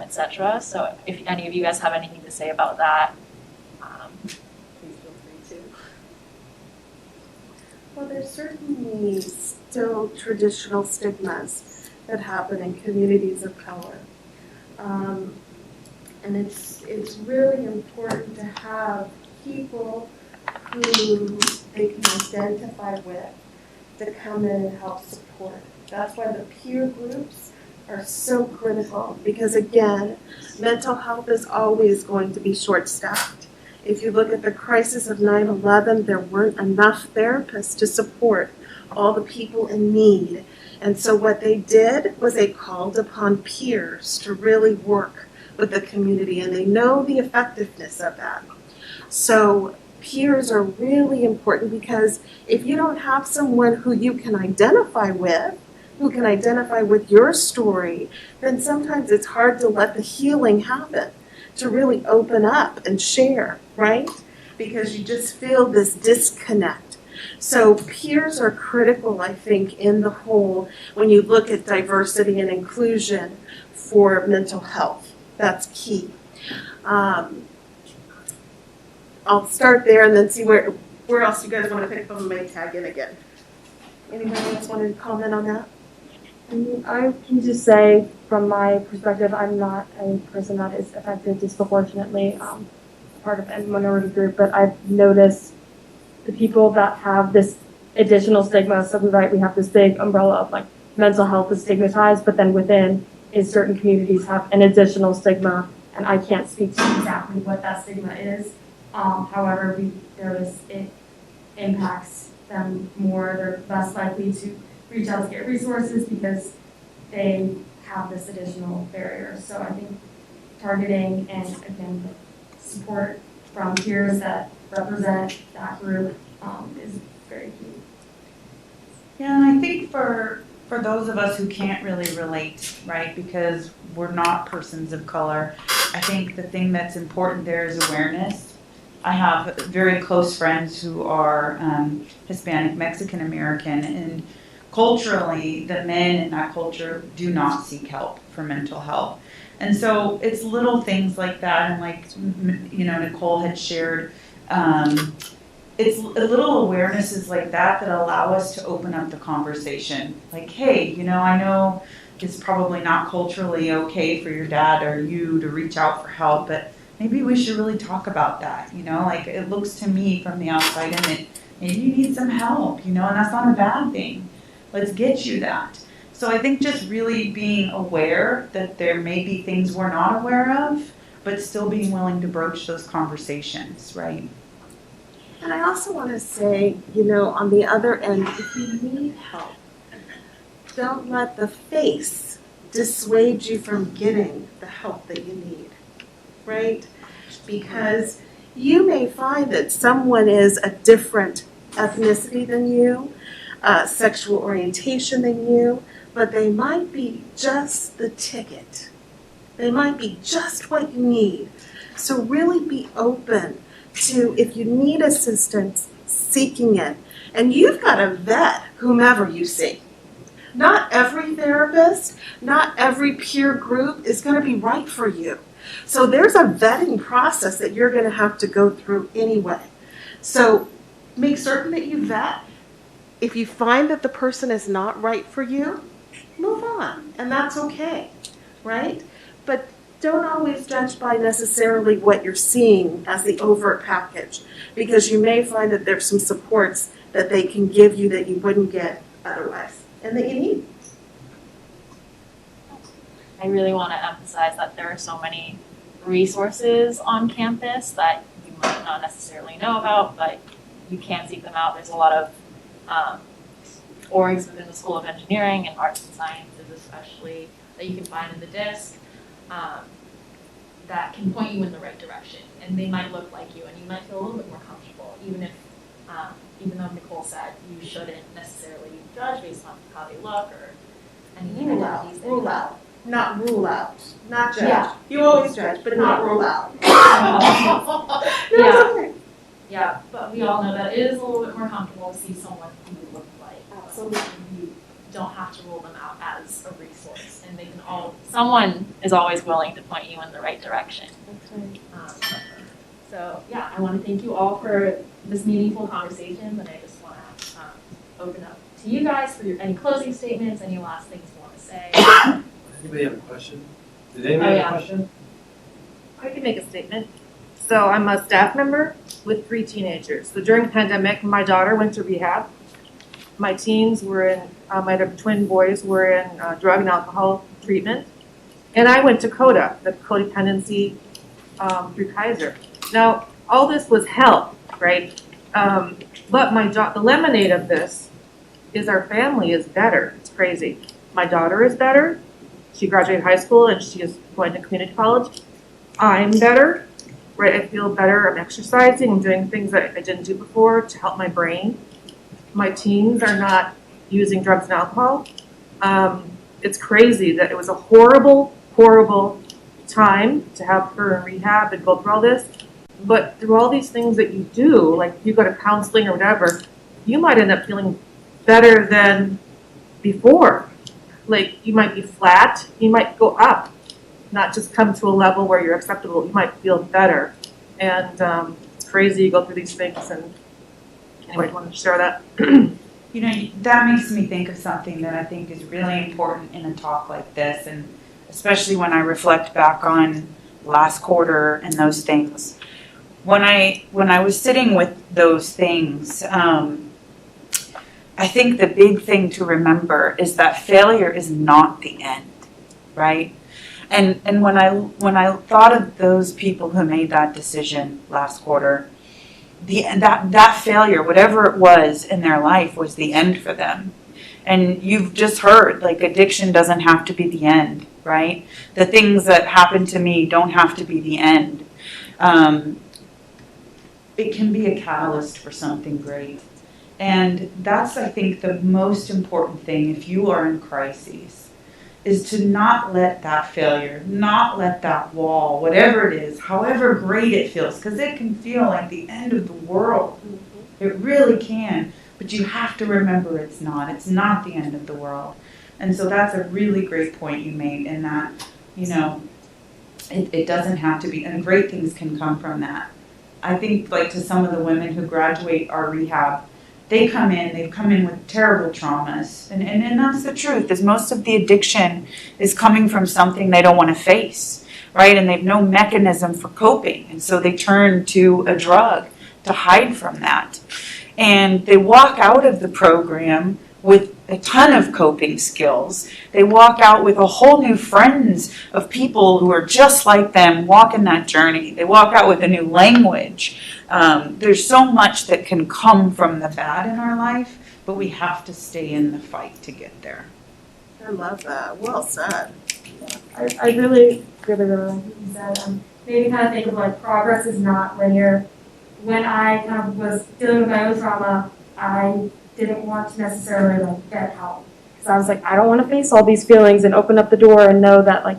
etc. So if any of you guys have anything to say about that, please feel free to. Well, there's certainly still traditional stigmas that happen in communities of color. And it's really important to have people who they can identify with to come in and help support. That's why the peer groups are so critical, because again, mental health is always going to be short-staffed. If you look at the crisis of 9/11, there weren't enough therapists to support all the people in need. And so what they did was they called upon peers to really work with the community, and they know the effectiveness of that. So peers are really important, because if you don't have someone who you can identify with, who can identify with your story, then sometimes it's hard to let the healing happen, to really open up and share, right? Because you just feel this disconnect. So peers are critical, I think, in the whole, when you look at diversity and inclusion for mental health. That's key. I'll start there and then see where else you guys want to pick up and maybe tag in again. Anybody else want to comment on that? I can just say, from my perspective, I'm not a person that is affected disproportionately, part of a minority group, but I've noticed the people that have this additional stigma. So we have this big umbrella of like mental health is stigmatized, but then within is certain communities have an additional stigma, and I can't speak to exactly what that stigma is. However, we notice it impacts them more. They're less likely to reach out to get resources because they have this additional barrier. So I think targeting and, again, support from peers that represent that group is very key. Yeah, and I think for those of us who can't really relate, right, because we're not persons of color, I think the thing that's important there is awareness. I have very close friends who are Hispanic, Mexican American, and culturally, the men in that culture do not seek help for mental health. And so it's little things like that, and like, you know, Nicole had shared, it's little awarenesses like that that allow us to open up the conversation. Like, hey, you know, I know it's probably not culturally okay for your dad or you to reach out for help, but maybe we should really talk about that, you know? Like, it looks to me from the outside in that maybe you need some help, you know, and that's not a bad thing. Let's get you that. So I think just really being aware that there may be things we're not aware of, but still being willing to broach those conversations, right? And I also want to say, you know, on the other end, if you need help, don't let the face dissuade you from getting the help that you need, right? Because you may find that someone is a different ethnicity than you, sexual orientation than you, but they might be just the ticket. They might be just what you need. So really be open to, if you need assistance, seeking it. And you've got to vet whomever you see. Not every therapist, not every peer group is going to be right for you. So there's a vetting process that you're going to have to go through anyway. So make certain that you vet. If you find that the person is not right for you, move on, and that's okay, right? But don't always judge by necessarily what you're seeing as the overt package, because you may find that there's some supports that they can give you that you wouldn't get otherwise, and that you need. I really want to emphasize that there are so many resources on campus that you might not necessarily know about, but you can seek them out. There's a lot of orgs within the School of Engineering and Arts and Sciences especially that you can find in the disc that can point you in the right direction. And they might look like you and you might feel a little bit more comfortable, even though Nicole said you shouldn't necessarily judge based on how they look or anything like that. Rule out. Not rule out. Not judge. Yeah. You always judge, but not rule out. Yeah. Okay. Yeah, but we all know that it is a little bit more comfortable to see someone who you look like. Absolutely. You don't have to rule them out as a resource, and they can someone is always willing to point you in the right direction. So yeah, I want to thank you all for this meaningful conversation, and I just want to open up to you guys for any closing statements, any last things you want to say. Anybody have a question? Did anybody have a question? I can make a statement. So I'm a staff member with 3 teenagers. So during the pandemic, my daughter went to rehab. My teens were in, my other twin boys were in drug and alcohol treatment. And I went to CODA, the codependency through Kaiser. Now, all this was hell, right? But the lemonade of this is our family is better. It's crazy. My daughter is better. She graduated high school and she is going to community college. I'm better, right? I feel better. I'm exercising. I'm doing things that I didn't do before to help my brain. My teens are not using drugs and alcohol. It's crazy that it was a horrible, horrible time to have her in rehab and go through all this. But through all these things that you do, like if you go to counseling or whatever, you might end up feeling better than before. Like, you might be flat, you might go up, not just come to a level where you're acceptable. You might feel better. And it's crazy, you go through these things, and anyway, I wanted to share that. You know, that makes me think of something that I think is really important in a talk like this, and especially when I reflect back on last quarter and those things. When I was sitting with those things, I think the big thing to remember is that failure is not the end, right? And when I thought of those people who made that decision last quarter, that failure, whatever it was in their life, was the end for them. And you've just heard, like, addiction doesn't have to be the end, right? The things that happen to me don't have to be the end. It can be a catalyst for something great. And that's, I think, the most important thing if you are in crises, is to not let that failure, not let that wall, whatever it is, however great it feels, because it can feel like the end of the world. It really can. But you have to remember it's not. It's not the end of the world. And so that's a really great point you made, in that, you know, it doesn't have to be, and great things can come from that. I think, like, to some of the women who graduate our rehab, they've come in with terrible traumas. And that's the truth, is most of the addiction is coming from something they don't want to face, right? And they have no mechanism for coping. And so they turn to a drug to hide from that. And they walk out of the program with a ton of coping skills. They walk out with a whole new friends of people who are just like them, walking that journey. They walk out with a new language. There's so much that can come from the bad in our life, but we have to stay in the fight to get there. I love that. Well said. I really like what you said. Made me kind of think of, like, progress is not linear. When I kind of was dealing with my own trauma, I didn't want to necessarily, like, get help. Because I was like, I don't want to face all these feelings and open up the door and know that, like,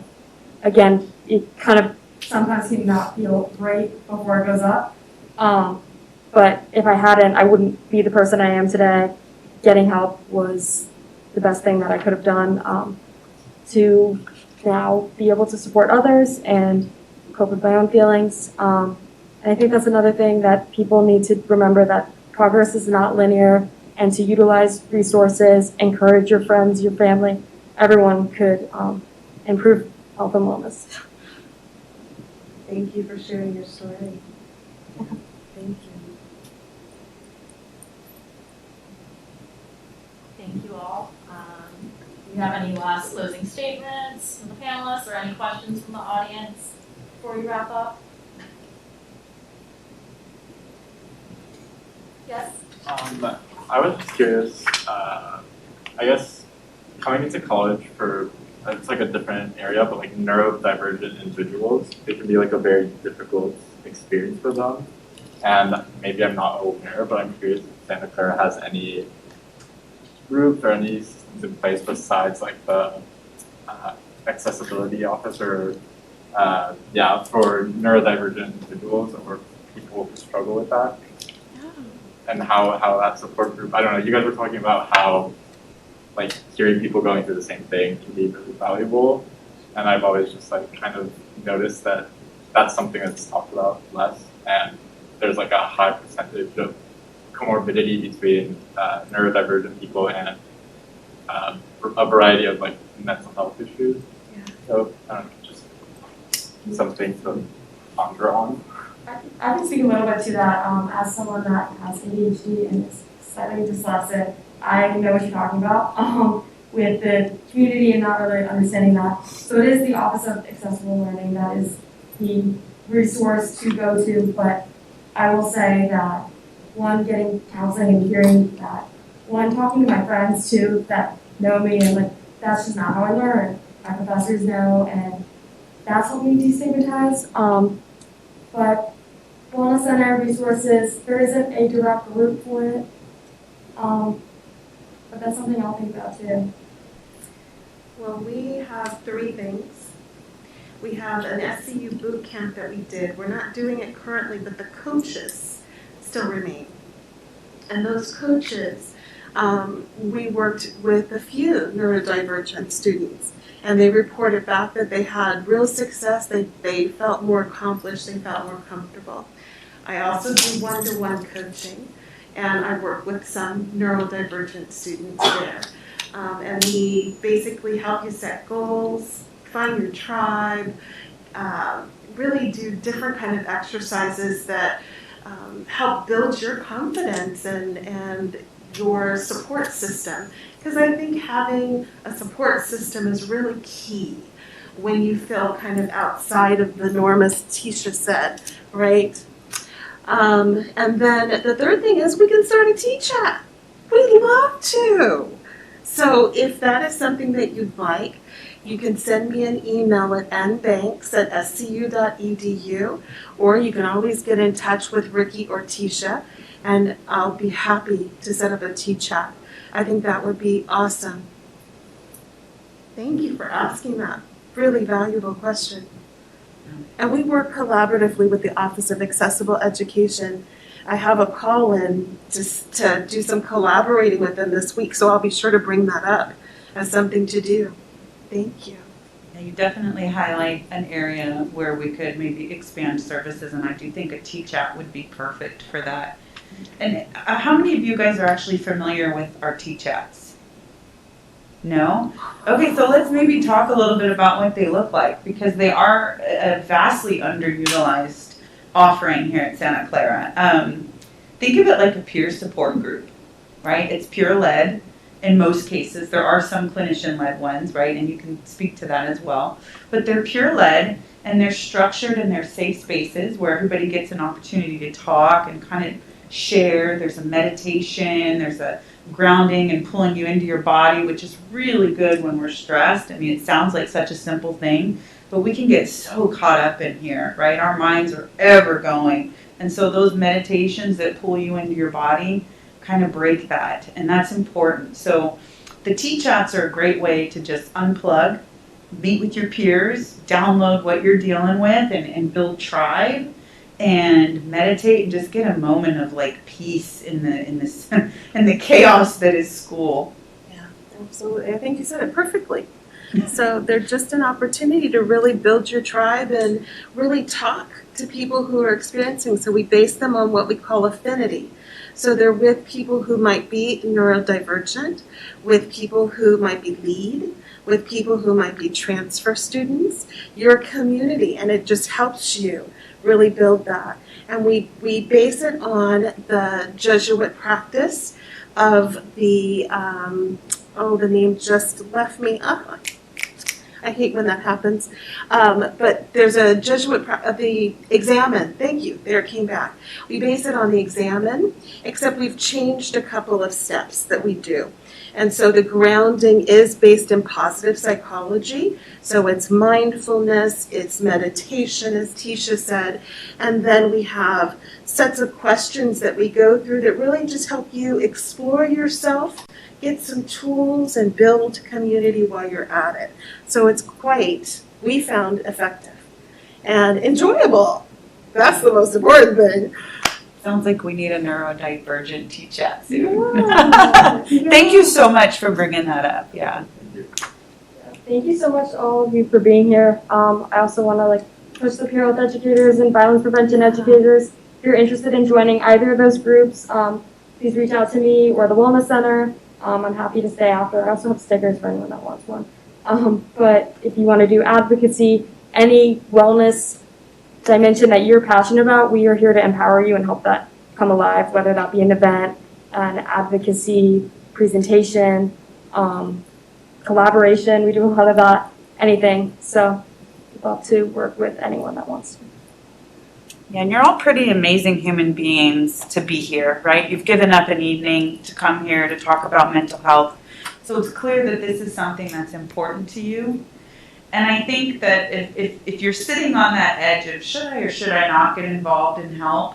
again, it kind of sometimes can not feel great before it goes up. But if I hadn't, I wouldn't be the person I am today. Getting help was the best thing that I could have done to now be able to support others and cope with my own feelings. And I think that's another thing that people need to remember, that progress is not linear, and to utilize resources, encourage your friends, your family. Everyone could improve health and wellness. Thank you for sharing your story. Thank you. Thank you all. Do you have any last closing statements from the panelists, or any questions from the audience before we wrap up? Yes? I was just curious, I guess coming into college for, it's like a different area, but like neurodivergent individuals, it can be like a very difficult experience for them. And maybe I'm not aware, but I'm curious if Santa Clara has any groups or any systems in place besides like the accessibility office, or for neurodivergent individuals or people who struggle with that. And how that support group, I don't know, you guys were talking about how, like, hearing people going through the same thing can be really valuable. And I've always just, like, kind of noticed that that's something that's talked about less. And there's, like, a high percentage of comorbidity between neurodivergent people and a variety of, like, mental health issues. Yeah. So, I don't know, just something to ponder on. I can speak a little bit to that. As someone that has ADHD and is slightly dyslexic, I know what you're talking about with the community and not really understanding that. So it is the Office of Accessible Learning that is the resource to go to, but I will say that, one, getting counseling and hearing that, one, talking to my friends too that know me, and like, that's just not how I learn. My professors know, and that's helped me destigmatize. But Wellness Center resources, there isn't a direct group for it. But that's something I'll think about too. Well, we have 3 things. We have an SCU boot camp that we did. We're not doing it currently, but the coaches still remain. And those coaches, we worked with a few neurodivergent students, and they reported back that they had real success. They felt more accomplished, they felt more comfortable. I also do one-to-one coaching, and I work with some neurodivergent students there. And we basically help you set goals, find your tribe, really do different kind of exercises that help build your confidence and your support system. Because I think having a support system is really key when you feel kind of outside of the norm, as Tisha said, right? And then the third thing is we can start a T-chat. We'd love to. So if that is something that you'd like, you can send me an email at nbanks@scu.edu, or you can always get in touch with Ricky or Tisha, and I'll be happy to set up a T-chat. I think that would be awesome. Thank you for asking that really valuable question. And we work collaboratively with the Office of Accessible Education. I have a call in just to do some collaborating with them this week, so I'll be sure to bring that up as something to do. Thank you. Yeah, you definitely highlight an area where we could maybe expand services, and I do think a T-chat would be perfect for that. And how many of you guys are actually familiar with our T-chats? No? Okay, so let's maybe talk a little bit about what they look like, because they are a vastly underutilized offering here at Santa Clara. Think of it like a peer support group, right? It's peer-led in most cases. There are some clinician-led ones, right? And you can speak to that as well. But they're peer-led, and they're structured, and they're safe spaces where everybody gets an opportunity to talk and kind of share. There's a meditation, there's a grounding and pulling you into your body, which is really good when we're stressed. I mean, it sounds like such a simple thing, but we can get so caught up in here, right? Our minds are ever going. And so those meditations that pull you into your body kind of break that, and that's important. So the T-chats are a great way to just unplug, meet with your peers, download what you're dealing with, and build tribe, and meditate, and just get a moment of like peace in the chaos that is school. Yeah, absolutely. I think you said it perfectly. So they're just an opportunity to really build your tribe and really talk to people who are experiencing. So we base them on what we call affinity. So they're with people who might be neurodivergent, with people who might be lead, with people who might be transfer students, your community, and it just helps you really build that. And we base it on the Jesuit practice of the, the name just left me up. I hate when that happens. But there's a Jesuit, the Examine. Thank you. There it came back. We base it on the Examine, except we've changed a couple of steps that we do. And so the grounding is based in positive psychology. So it's mindfulness, it's meditation, as Tisha said. And then we have sets of questions that we go through that really just help you explore yourself, get some tools, and build community while you're at it. So it's quite, we found, effective and enjoyable. That's the most important thing. Sounds like we need a neurodivergent T-chat soon. Yeah. Thank you so much for bringing that up. Yeah. Thank you so much, all of you, for being here. I also want to push the peer health educators and violence prevention educators. If you're interested in joining either of those groups, please reach out to me or the Wellness Center. I'm happy to stay after. I also have stickers for anyone that wants one. But if you want to do advocacy, any wellness dimension that you're passionate about, we are here to empower you and help that come alive, whether that be an event, an advocacy presentation, collaboration. We do a lot of that, anything. So we'd love to work with anyone that wants to. Yeah, and you're all pretty amazing human beings to be here, right? You've given up an evening to come here to talk about mental health. So it's clear that this is something that's important to you. And I think that if you're sitting on that edge of should I or should I not get involved and help,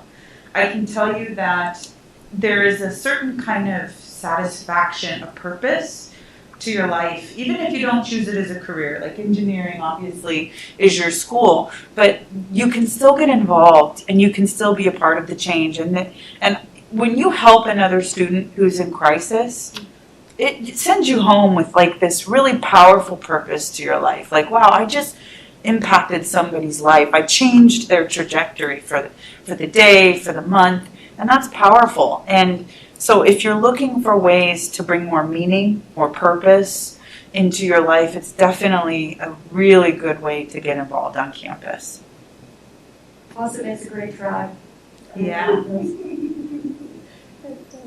I can tell you that there is a certain kind of satisfaction, a purpose to your life, even if you don't choose it as a career. Like engineering obviously is your school, but you can still get involved and you can still be a part of the change. And when you help another student who's in crisis, it sends you home with like this really powerful purpose to your life. Like, wow, I just impacted somebody's life. I changed their trajectory for the day, for the month, and that's powerful. And so if you're looking for ways to bring more meaning, more purpose into your life, it's definitely a really good way to get involved on campus. Plus, it makes a great drive. Yeah. It does.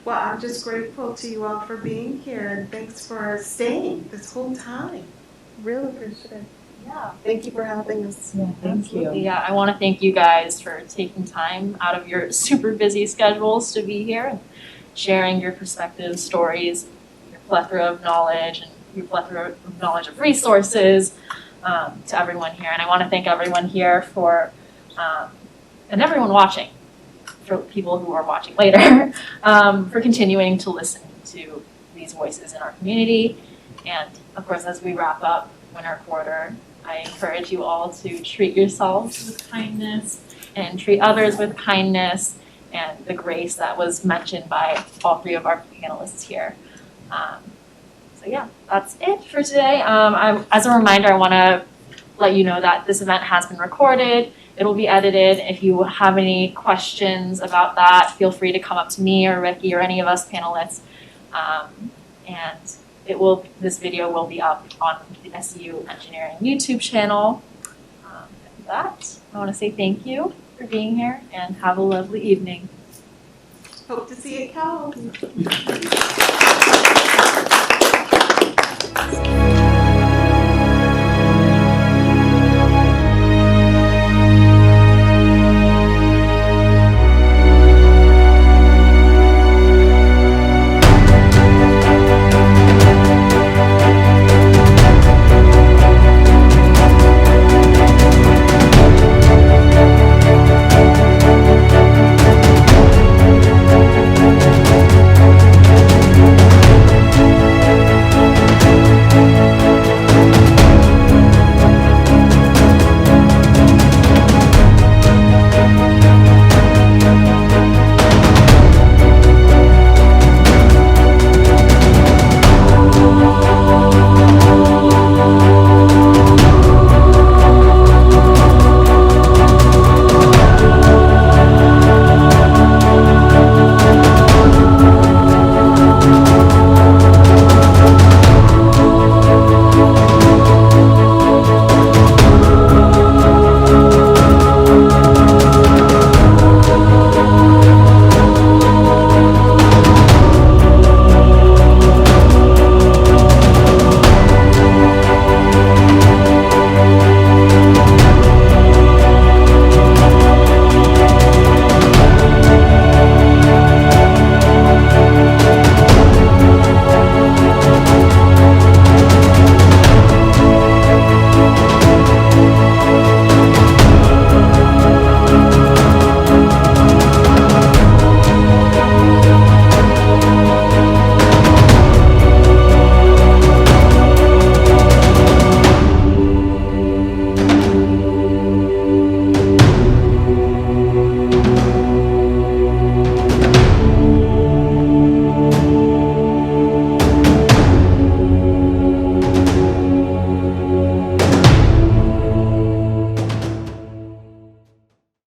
Well, I'm just grateful to you all for being here, and thanks for staying this whole time. Really appreciate it. Yeah. Thank you for having us. Thank you. Yeah, I want to thank you guys for taking time out of your super busy schedules to be here and sharing your perspectives, stories, your plethora of knowledge, and your plethora of knowledge of resources to everyone here. And I want to thank everyone here for, and everyone watching, for people who are watching later, for continuing to listen to these voices in our community. And of course, as we wrap up winter quarter, I encourage you all to treat yourselves with kindness and treat others with kindness and the grace that was mentioned by all three of our panelists here. So yeah, that's it for today. As a reminder, I want to let you know that this event has been recorded. It'll be edited. If you have any questions about that, feel free to come up to me or Ricky or any of us panelists. And this video will be up on the SCUengineering YouTube channel. With that, I want to say thank you for being here and have a lovely evening. Hope to see you at Cowell.